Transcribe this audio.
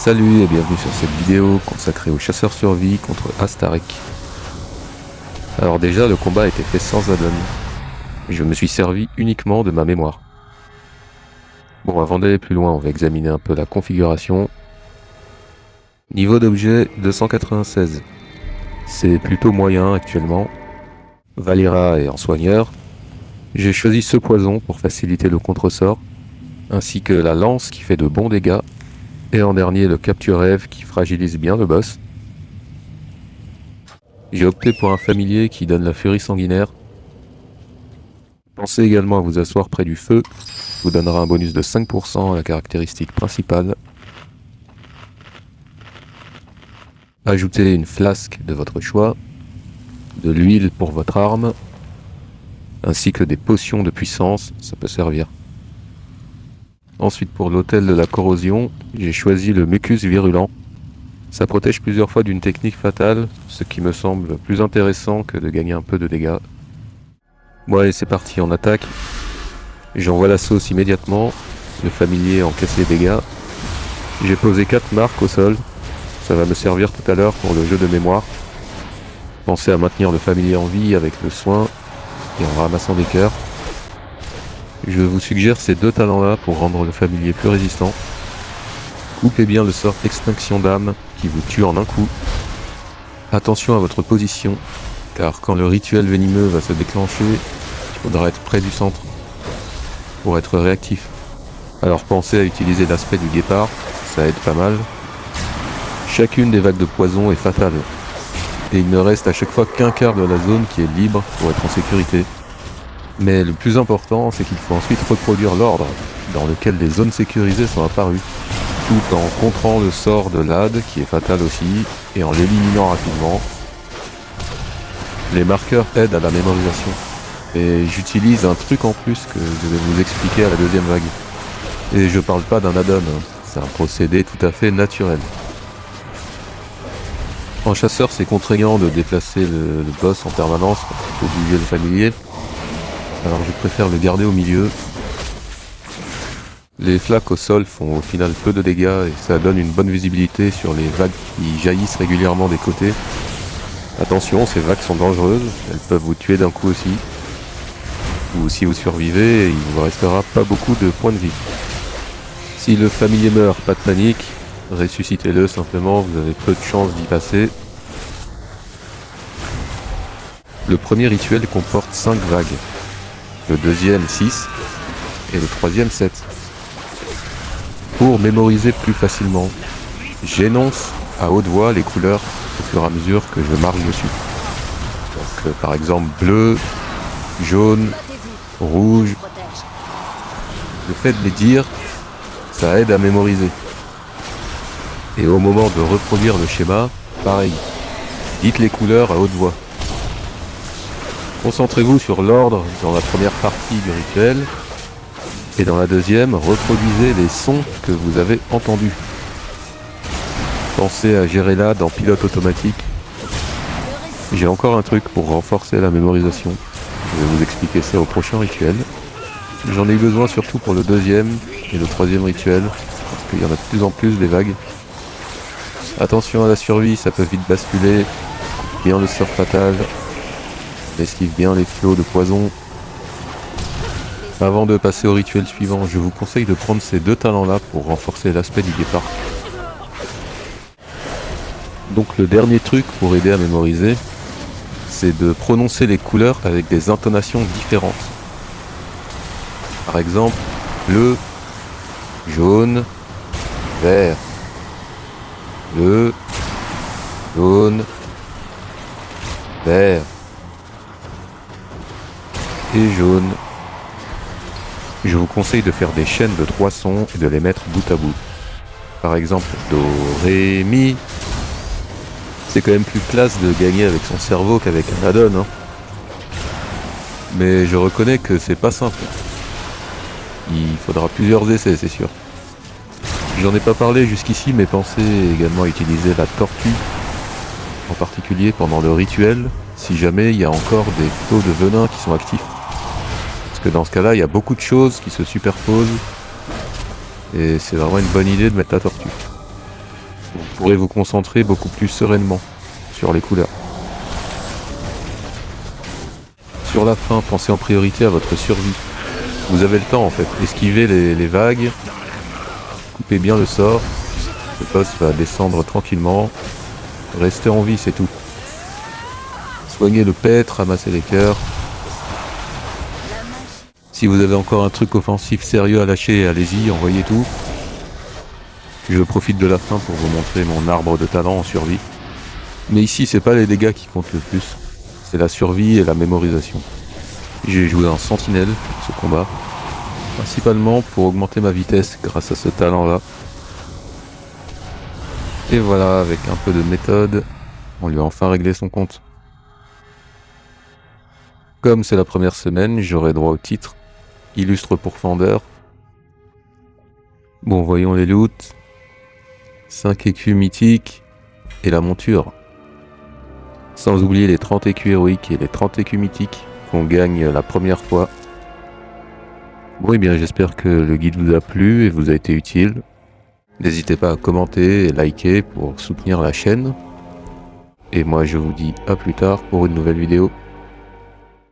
Salut et bienvenue sur cette vidéo consacrée aux chasseurs survie contre Astarek. Alors déjà, le combat a été fait sans add-on. Je me suis servi uniquement de ma mémoire. Bon, avant d'aller plus loin, on va examiner un peu la configuration. Niveau d'objet 296. C'est plutôt moyen actuellement. Valira est en soigneur. J'ai choisi ce poison pour faciliter le contresort, ainsi que la lance qui fait de bons dégâts. Et en dernier, le capture-rêve qui fragilise bien le boss. J'ai opté pour un familier qui donne la furie sanguinaire. Pensez également à vous asseoir près du feu, vous donnera un bonus de 5% à la caractéristique principale. Ajoutez une flasque de votre choix, de l'huile pour votre arme, ainsi que des potions de puissance, ça peut servir. Ensuite, pour l'hôtel de la corrosion, j'ai choisi le mucus virulent. Ça protège plusieurs fois d'une technique fatale, ce qui me semble plus intéressant que de gagner un peu de dégâts. Bon allez, c'est parti, on attaque. J'envoie la sauce immédiatement, le familier encaisse les dégâts. J'ai posé 4 marques au sol, ça va me servir tout à l'heure pour le jeu de mémoire. Pensez à maintenir le familier en vie avec le soin et en ramassant des cœurs. Je vous suggère ces deux talents-là pour rendre le familier plus résistant. Coupez bien le sort extinction d'âme qui vous tue en un coup. Attention à votre position, car quand le rituel venimeux va se déclencher, il faudra être près du centre pour être réactif. Alors pensez à utiliser l'aspect du guépard, ça aide pas mal. Chacune des vagues de poison est fatale, et il ne reste à chaque fois qu'un quart de la zone qui est libre pour être en sécurité. Mais le plus important, c'est qu'il faut ensuite reproduire l'ordre dans lequel les zones sécurisées sont apparues, tout en contrant le sort de l'AD qui est fatal aussi, et en l'éliminant rapidement. Les marqueurs aident à la mémorisation, et j'utilise un truc en plus que je vais vous expliquer à la deuxième vague. Et je parle pas d'un add-on, c'est un procédé tout à fait naturel. En chasseur, c'est contraignant de déplacer le boss en permanence pour obliger le familier. Alors je préfère le garder au milieu. Les flaques au sol font au final peu de dégâts et ça donne une bonne visibilité sur les vagues qui jaillissent régulièrement des côtés. Attention, ces vagues sont dangereuses, elles peuvent vous tuer d'un coup aussi. Ou si vous survivez, il ne vous restera pas beaucoup de points de vie. Si le familier meurt, pas de panique, ressuscitez-le simplement, vous avez peu de chances d'y passer. Le premier rituel comporte 5 vagues. Le deuxième 6 et le troisième 7. Pour mémoriser plus facilement, j'énonce à haute voix les couleurs au fur et à mesure que je marche dessus. Donc par exemple bleu, jaune, rouge. Le fait de les dire, ça aide à mémoriser. Et au moment de reproduire le schéma, pareil, dites les couleurs à haute voix. Concentrez-vous sur l'ordre dans la première partie du rituel, et dans la deuxième, reproduisez les sons que vous avez entendus. Pensez à gérer l'AD en pilote automatique. J'ai encore un truc pour renforcer la mémorisation. Je vais vous expliquer ça au prochain rituel. J'en ai eu besoin surtout pour le deuxième et le troisième rituel, parce qu'il y en a de plus en plus des vagues. Attention à la survie, ça peut vite basculer. Bien le sort fatal. Esquive bien les flots de poison. Avant de passer au rituel suivant, je vous conseille de prendre ces deux talents-là pour renforcer l'aspect du guépard. Donc le dernier truc pour aider à mémoriser, c'est de prononcer les couleurs avec des intonations différentes. Par exemple, bleu, jaune, vert. Bleu, jaune, vert. Et jaune. Je vous conseille de faire des chaînes de 3 sons et de les mettre bout à bout. Par exemple, Do, Ré, Mi. C'est quand même plus classe de gagner avec son cerveau qu'avec un add-on, hein. Mais je reconnais que c'est pas simple. Il faudra plusieurs essais, c'est sûr. J'en ai pas parlé jusqu'ici, mais pensez également à utiliser la tortue, en particulier pendant le rituel, si jamais il y a encore des flots de venin qui sont actifs. Parce que dans ce cas-là, il y a beaucoup de choses qui se superposent, et c'est vraiment une bonne idée de mettre la tortue. pourrez vous concentrer beaucoup plus sereinement sur les couleurs. Sur la fin, pensez en priorité à votre survie. Vous avez le temps en fait, esquivez les vagues, coupez bien le sort, le boss va descendre tranquillement, restez en vie, c'est tout. Soignez le pet, ramassez les cœurs. Si vous avez encore un truc offensif sérieux à lâcher, allez-y, envoyez tout. Je profite de la fin pour vous montrer mon arbre de talent en survie. Mais ici, c'est pas les dégâts qui comptent le plus, c'est la survie et la mémorisation. J'ai joué en sentinelle pour ce combat, principalement pour augmenter ma vitesse grâce à ce talent-là. Et voilà, avec un peu de méthode, on lui a enfin réglé son compte. Comme c'est la première semaine, j'aurai droit au titre Illustre pourfendeur. Bon, voyons les loots. 5 écus mythiques et la monture. Sans oublier les 30 écus héroïques et les 30 écus mythiques qu'on gagne la première fois. Bon, et bien j'espère que le guide vous a plu et vous a été utile. N'hésitez pas à commenter et liker pour soutenir la chaîne. Et moi je vous dis à plus tard pour une nouvelle vidéo.